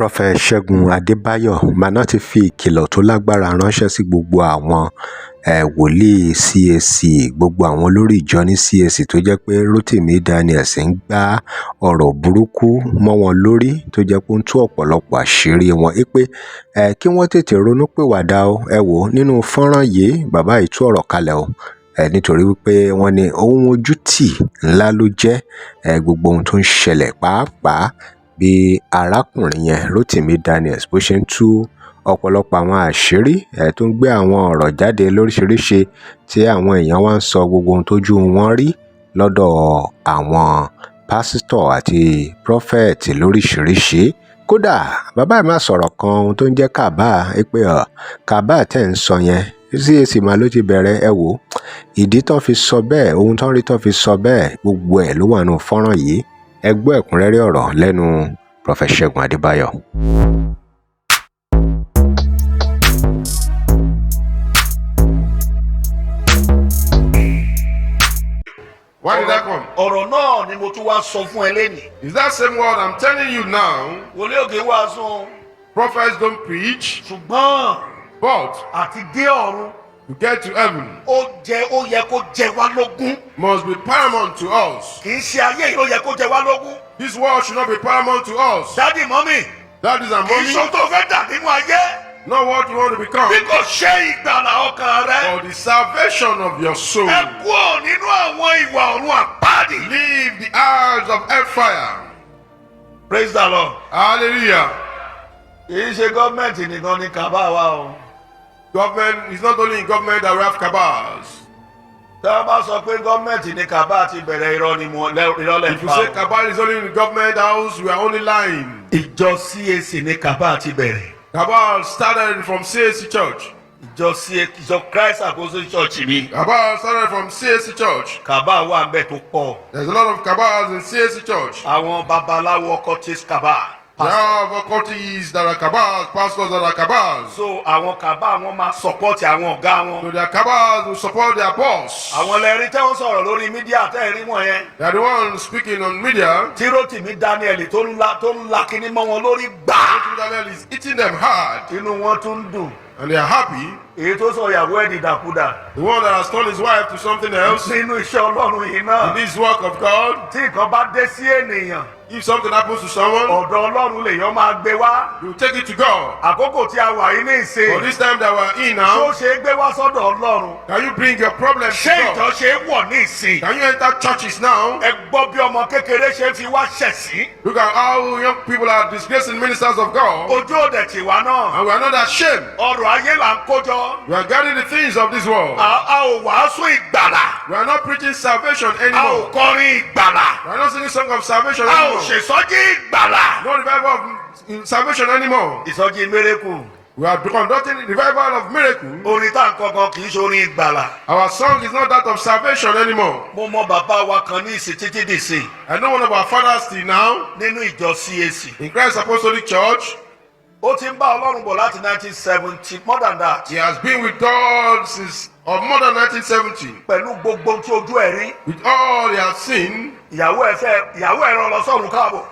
Prophet Segun Adebayo máa ti fi ìkìlọ̀ tó lágbára ránṣẹ́ sí gbogbo àwọn wòlíì CAC, gbogbo àwọn olórí ìjọ ní CAC tó jẹ́ pé Rotimi Daniels ń gbá ọ̀rọ̀ burúkú mọ́ wọn lórí tó jẹ́ pé ó ń tú ọ̀pọ̀lọpọ̀ àṣírí wọn pé kí wọ́n tètè ronúpìwàdà o. Ẹ wò ó nínú fọ́nrán yìí, bàbá yìí tú ọ̀rọ̀ kalẹ̀ o. Nítorí wípé wọ́n ní ohun ojútì ńlá ló jẹ́ gbogbo ohun tó ń ṣẹlẹ̀, pàápàá bí arákùnrin yẹn Rotimi Daniels bó ṣe ń tú ọ̀pọ̀lọpọ̀ àwọn àṣírí tó ń gbé àwọn ọ̀rọ̀ jáde lóríṣiríṣi tí àwọn èèyàn wá ń sọ gbogbo ohun tójú wọn rí lọ́dọ̀ àwọn pásítọ̀ àti prọfẹ̀tì lóríṣiríṣi. Kódà bàbá yìí máa sọ̀rọ̀ kan ohun tó ń jẹ́ kàbá pé kàbá tẹ̀ ń sọ yẹn CAC máa ló ti bẹ̀rẹ̀. Ẹ wò ìdí tán fi sọ bẹ́ẹ̀, ohun tán rí tán fi sọ bẹ́ẹ̀, gbogbo ẹ̀ ló wà nínú fọ́nrán yìí. Ẹ gbọ́ ẹ̀kúnrẹ́rẹ́ ọ̀rọ̀ lẹ́nu Prophet Segun Adebayo. Why did that come? Ọ̀rọ̀ náà ni mo tún wá sọ fún ẹ lẹ́nìí. Is that same word I'm telling you now? Wòlíì òkè wàásù. Prophets don't preach, Ṣùgbọ́n but àti dé ọ̀run. to get to heaven Ó yẹ kó jẹ wá lógún. must be paramount to us. Kì í ṣe ayé yìí ló yẹ kó jẹ wá lógún. This world should not be paramount to us. Dádì mọ́mì. That is our Kì í ṣe money, ohun tó fẹ́ dà nínú ayé. not what you want to become, Bí kò ṣe ìgbàlà ọkàn rẹ. or the salvation of your soul. Ẹ kúrò nínú àwọn ìwà ọ̀run àpáàdì. Leave the eyes of hellfire. Praise the Lord. Hallelujah. Kì í ṣe gọ́ọ̀mẹ̀ntì nìkan ní kàbá wa o. Government is not only in government that we have cabals. Tí wọ́n bá sọ pé gọ́ọ̀mẹ̀ntì ní kàbá ti bẹ̀rẹ̀ irọ́ ni ìrọ́lẹ̀ If you say cabal is only in the government house, we are only lying. Ìjọ CAC ní kàbá ti bẹ̀rẹ̀. Cabal started from CAC Church. Ìjọ Christ Apostolic Church ni. Cabal started from CAC Church. Kàbá wà ń bẹ̀ tó pọ̀. There's a lot of cabals in CAC Church. Àwọn babaláwo occultist kàbá. There are occultists that are cabals, pastors that are cabals. So àwọn kàbá wọn máa support àwọn ọ̀gá wọn. So their cabals will support their boss. Àwọn lẹ́rìí tẹ́ wọ́n sọ̀rọ̀ lórí mídíà tẹ́ ẹ̀rí wọn yẹn. They are the ones speaking on media. Tí Rotimi Daniel tó ń la kíní mọ́ wọn lórí gbà. Daniel is eating them hard, Inú wọn tún dùn. and they are happy. Èyí tó sọ ìyàwó ẹ̀ dìdàkudà. The one that has turned his wife to something else in Nínú iṣẹ́ Ọlọ́run yìí náà. this work of God. Tí nǹkan bá dé sí ènìyàn. If something happens to someone, Ọ̀dọ̀ Ọlọ́run lèèyàn máa gbé wá. you take it to God. Àkókò tí a wà yìí ní ìsìn. For this time that we're in Ṣé now, ó ṣe é gbé wá sọ́dọ̀ Ọlọ́run? can you bring your problems to Ṣé ìjọ God? ṣe é wọ̀ ní ìsìn? Can you enter churches now? Ẹ gbọ́ bí ọmọ kékeré ṣe fi wá ṣẹ̀sín. Look at how young people are disgracing ministers of God, Ojú òde tiwa náà. and we are not ashamed. Ọrọ̀ ayé là ń kójọ. We are gathering the things of this world. A ò wàásù ìgbàlà. We are not preaching salvation A ò anymore. kọrin ìgbàlà. We are not singing song of salvation A ò anymore. ṣèsọjí ìgbàlà. No revival of salvation anymore. Ìsọjí mérekù. We are conducting the revival of miracle. Orin tá à ń kọ̀ọ̀kan kì í ṣe orin ìgbàlà. Our song is not that of salvation anymore. Mo mọ bàbá wa kan ní ìsìn títí dìsìn I know one of our fathers still now nínú ìjọ CAC. in Christ Apostolic Church. Ó ti ń bá Ọlọ́run bọ̀ láti 1970, more than that. He has been with God since more than 1970. Pẹ̀lú gbogbo tí ojú ẹ̀ rí. With all he has seen, Ìyàwó ẹ̀ rán lọ sọ́run káàbọ̀.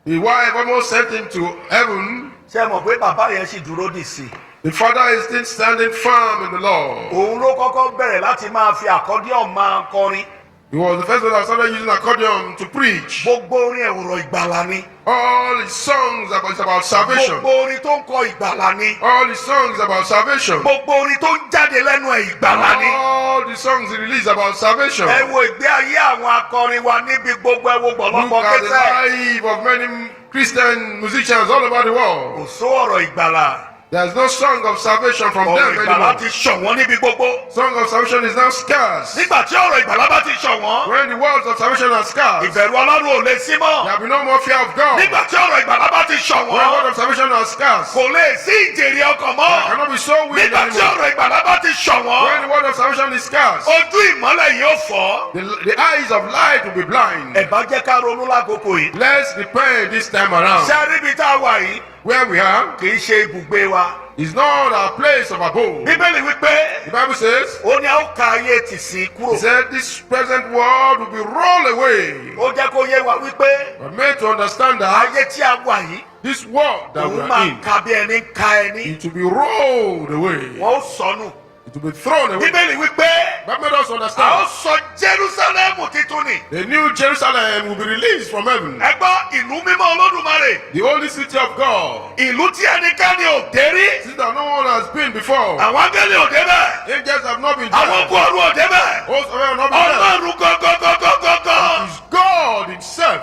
the wife almost sent him to heaven. Ṣé ẹ mọ̀ pé bàbá yẹn sì dúró dì sí? The father is still standing firm in the Lord. Òun ló kọ́kọ́ bẹ̀rẹ̀ láti máa fi àkọ́díọ̀n máa kọrin. He was the first one that started using accordion to preach. Gbogbo orin ẹ̀wòrán ìgbàlà ni. All his songs is about salvation. Gbogbo orin tó ń kọ ìgbàlà ni. All his songs about salvation. Gbogbo orin tó ń jáde lẹ́nu ẹ̀ ìgbàlà ni. All the songs he released about salvation. Ẹ wo ìgbé ayé àwọn akọrin wa níbi gbogbo ẹ wo Look gbọ̀lọ́gbọ̀ at the kẹsẹ̀. life of many Christian musicians all over the world. Kò só ọ̀rọ̀ ìgbàlà. There's no song of salvation from Ọ̀rọ̀ them ìgbàlà anymore. ti ṣọ̀wọ́n níbi gbogbo. Song of salvation is now scarce. Nígbà tí ọ̀rọ̀ ìgbàlà bá ti ṣọ̀wọ́n, When the words of salvation are scarce, ìbẹ̀rù Ọlọ́run ò lè sí there mọ́. will be no more fear of God. Nígbà tí ọ̀rọ̀ ìgbàlà bá ti When the ṣọ̀wọ́n, words of salvation are scarce, kò lè sí ìjèrè ọkàn there mọ́. cannot be so weak Nígbà tí anymore. ọ̀rọ̀ ìgbàlà bá ti When ṣọ̀wọ́n, the word of salvation is scarce, ojú ìmọ́lẹ̀ yóò fọ́. the eyes of light will be blind. Ẹ bá jẹ́ ká ronú lákòókò yìí. Let's repent this time around. Ṣé níbi tá a wà yìí Where we are kì í ṣe ibùgbé wa? is not our place of abode. Bíbélì wípé The Bible says, ó ní a ó ka ayé tì sí kúrò. He said, this present world will be rolled away. Ó jẹ́ kó yé wa wípé We're made to understand that ayé tí a wà yìí This world that we òun are máa in, ka bí ẹni ka ẹni. it will be rolled away. wọ́n ó sọnù. It will be thrown away. bíbélì wípé That made us a ó understand. sọ Jerúsálẹ́mù titun ni. The new Jerusalem will be released from heaven. ẹ gbọ́ ìlú mímọ́ Olódùmarè. The holy city of God. ìlú tí ẹnikẹ́ni ò dé rí. City that no one has been before. àwọn áńgẹ́lì ò débẹ̀. Angels have not been àwọn there. ọkọ̀ ọ̀run ò débẹ̀. Hosts of heaven have not been there. Ọlọ́run gọ́gọ́gọ́gọ́gọ́. It is God Himself.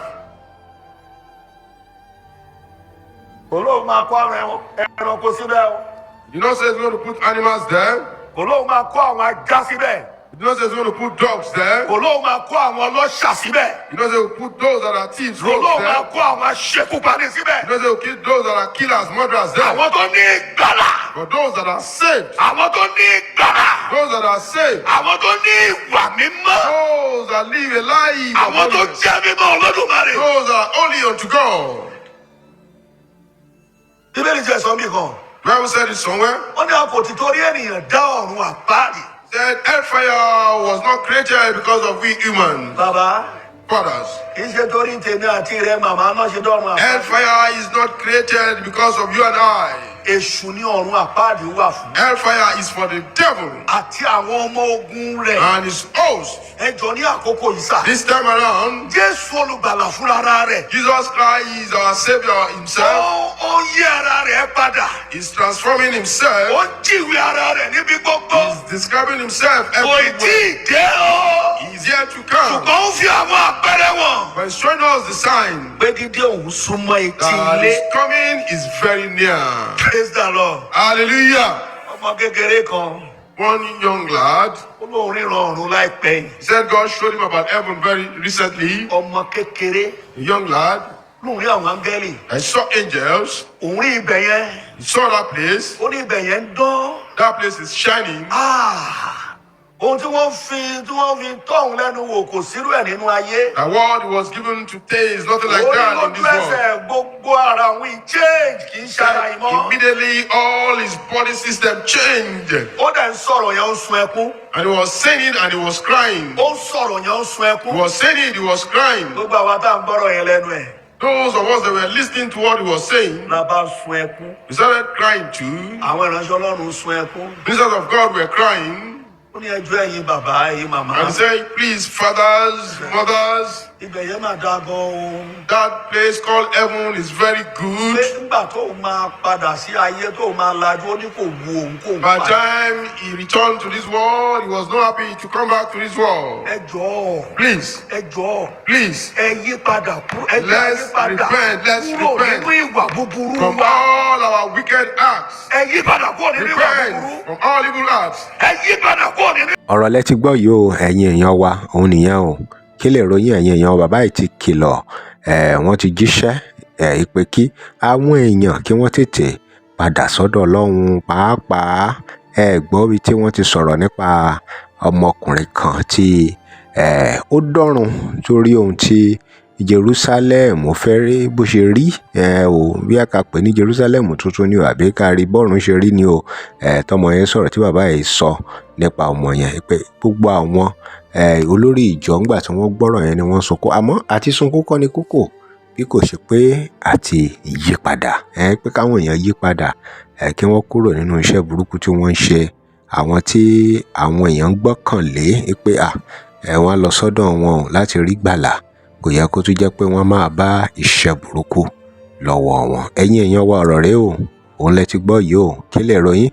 olóhùn máa kó àwọn ẹranko síbẹ̀ o. You know, say He's going to put animals there. olóhùn máa kó àwọn ajá síbẹ̀. You know, say He's going to put dogs there. olóhùn máa kó àwọn ọlọ́ṣà síbẹ̀. You know, say He'll put those that are thieves rogues olóhùn máa there. kó àwọn aṣekúpani síbẹ̀. You know, say He'll kill those that are killers, murderers there. àwọn tó ní ìgbàlà. But those that are saved, àwọn tó ní ìgbàlà. those that are saved, àwọn tó ní ìwà mímọ́. those that live a life of àwọn tó holiness, jẹ́ mímọ́ Olódùmarè. those that are holy unto God. bíbélì jẹ́ sọ mí kan. Bible said it somewhere. wọ́n ní a kò ti torí ènìyàn dá ọ̀run àpáàdì. Said hellfire was not created because of we humans, bàbá fathers. kì í ṣe torí tèmi àti rẹ màmá náà ṣe dọ́run àpáàdì. Hellfire is not created because of you and I. èṣù ní ọ̀run àpáàdì wà fún. Hellfire is for the devil àti àwọn ọmọ ogun rẹ̀. and his host. ẹ jọ ní àkókò yìí sà. This time around, jésù olùgbàlà fúnra rẹ̀. Jesus Christ is our Savior Himself. ó ń yí ara rẹ̀ padà. He's transforming ó Himself. ń jìwé ara rẹ̀ níbi gbogbo. He's describing Himself kò tí everywhere. ì dé o. He's yet to come. ṣùgbọ́n ó fi àwọn àpẹẹrẹ wọn. But He's showing us the sign pé dídé òun súnmọ́ etí that ilé. His coming is very near. praise the lord. Hallelujah. ọmọ kékeré kan One young lad, ó lóun ríran ọ̀run láìpẹ́ yìí. he said God showed him about heaven very recently. ọmọ kékeré A young lad, lóun rí àwọn áńgẹ́lì. I saw angels. òun rí ibẹ̀ yẹn. He saw that place. ó ní ibẹ̀ yẹn ń dán. That place is shining. ohun tí wọ́n fi tọ́hún lẹ́nu wò kò sírú ẹ̀ nínú ayé. The word was given to taste, nothing like ó ní that in lójú this world. ẹsẹ̀ gbogbo ara àwọn change kì í ṣara ìmọ̀. Immediately, all his body system changed. ó dẹ̀ ń sọ̀rọ̀ yẹn ó ń sun ẹkún. And he was saying it and he was crying. ó ń sọ̀rọ̀ yẹn ó ń sun ẹkún. He was saying it, he was crying. gbogbo àwa tá à ń gbọ́rọ̀ yẹn lẹ́nu ẹ̀. Those of us that were listening to what he was saying, la bá sun ẹkún. we started crying too. àwọn ìránṣẹ́ Ọlọ́run ń sun ẹkún. Ministers of God were crying. ó ní ẹjọ́ ẹ̀yin bàbá ẹ̀yin màmá. And he said, please, fathers, mothers, ibẹ̀ yẹn máa dá gan-an. that place called heaven is very pé good. nígbà tó máa padà sí ayé tó máa lajú ó ní kò wu òun kò ń By the padà. time he returned to this world, he was not happy to come back to this world. ẹ jọ̀ọ́ Please, ẹ jọ̀ọ́ please, ẹ yí padà ẹ jẹ́ Let's yí padà repent, let's kúrò repent nínú ìwà búburú from wa. all our wicked acts. ẹ yí padà kúrò nínú ìwà búburú. Repent from all evil acts. ẹ yí padà kúrò nínú. ọ̀rọ̀ lẹ ti gbọ́ yìí o ẹ̀yin èèyàn wa òun nìyẹn o kí lè ròyìn ẹ̀yin èèyàn bàbá yìí ti kìlọ̀ wọ́n ti jíṣẹ́ ìpè kí àwọn èèyàn kí wọ́n tètè padà sọ́dọ̀ Ọlọ́run pàápàá gbọ́ bí tí wọ́n ti sọ̀rọ̀ nípa ọmọkùnrin kan tí ó dọ́run torí ohun tí Jerusalem fẹ́ rí bó ṣe rí bí a kà pé ní Jerusalem tuntun ni o àbí ká rí bọ́ọ̀rùn ṣe rí ni o tọmọ yẹn sọ̀rọ̀ tí bàbá yìí sọ nípa ọmọ yẹn pé gbogbo àwọn olórí ìjọ ńgbà tí wọ́n gbọ́rọ̀ yẹn ni wọ́n sunkún àmọ́ àti sunkún kọ́ ni kókó bí kò ṣe pé àti yípadà pé káwọn èèyàn yípadà kí wọ́n kúrò nínú iṣẹ́ burúkú tí wọ́n ń ṣe àwọn tí àwọn èèyàn ń gbọ́kànlé pé wọ́n lọ sọ́dọ̀ wọn láti rí gbàlà kò yẹ kó tún jẹ́ pé wọ́n máa bá iṣẹ́ burúkú lọ́wọ́ wọn. ẹ̀yin èèyàn wa ọ̀rọ̀ rẹ o òun lẹ ti gbọ́ yìí o kí lè ròyìn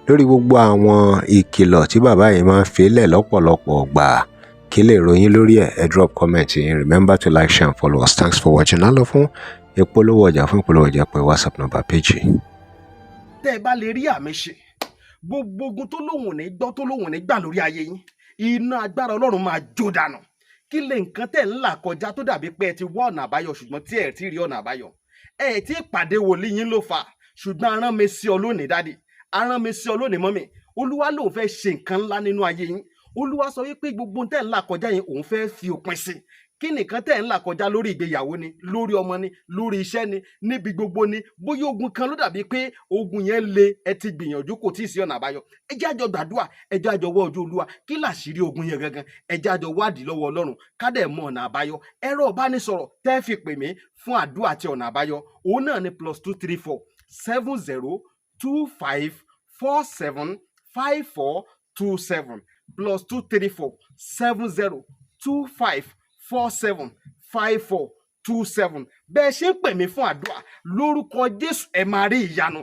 lórí gbogbo àwọn ìkìlọ̀ tí bàbá yìí máa ń filẹ̀ lọ́pọ̀lọpọ̀ gbà kí lè ròyìn lórí ẹ drop comment yín remember to like share and follow us thanks for watching á lọ fún ìpolówó ọjà pé WhatsApp number page. tẹ́ ẹ bá lè rí àmì ṣe gbogbo ogun tó lóhùn ní gbọ́ tó lóhùn ní gbà lórí ayé yín iná agbára Ọlọ́run máa jó dànù kí lè nǹkan tẹ̀ ń là kọjá tó dàbí pé ẹ ti wá ọ̀nà àbáyọ ṣùgbọ́n tí ẹ ti rí ọ̀nà àbáyọ ẹ ti pàdé wòlíì yín ló fà ṣùgbọ́n arán mi sí ọ lónìí dádì arán mi sí ọ lónìí mọ́mì olúwa lòun fẹ́ ṣe nǹkan ńlá nínú ayé yín olúwa sọ wípé gbogbo tẹ̀ ń là kọjá yín òun fẹ́ fi òpin sí kí nìkan tẹ̀ ń là kọjá lórí ìgbéyàwó ni, lórí ọmọ ni, lórí iṣẹ́ ni, níbi gbogbo ni, bóyá ogun kan ló dàbí pé ogun yẹn le, ẹ ti gbìyànjú kò tíì sí ọ̀nà àbáyọ. Ẹ jẹ́ àjọ gbàdúrà, ẹ jẹ́ àjọ wá ojú Olúwa, kí làṣírí ogun yẹn gangan, ẹ jẹ́ àjọ wádìí lọ́wọ́ Ọlọ́run ká dẹ̀ mọ ọ̀nà àbáyọ. Ẹ̀rọ ìbánisọ̀rọ̀ tẹ́ fi pè mí fún àdúrà àti ọ̀nà àbáyọ òun náà ni +234 7025 475427 +234 7025 475427. bẹ́ẹ̀ ṣe ń pè mí fún àdúrà lórúkọ Jésù ẹ máa rí ìyanu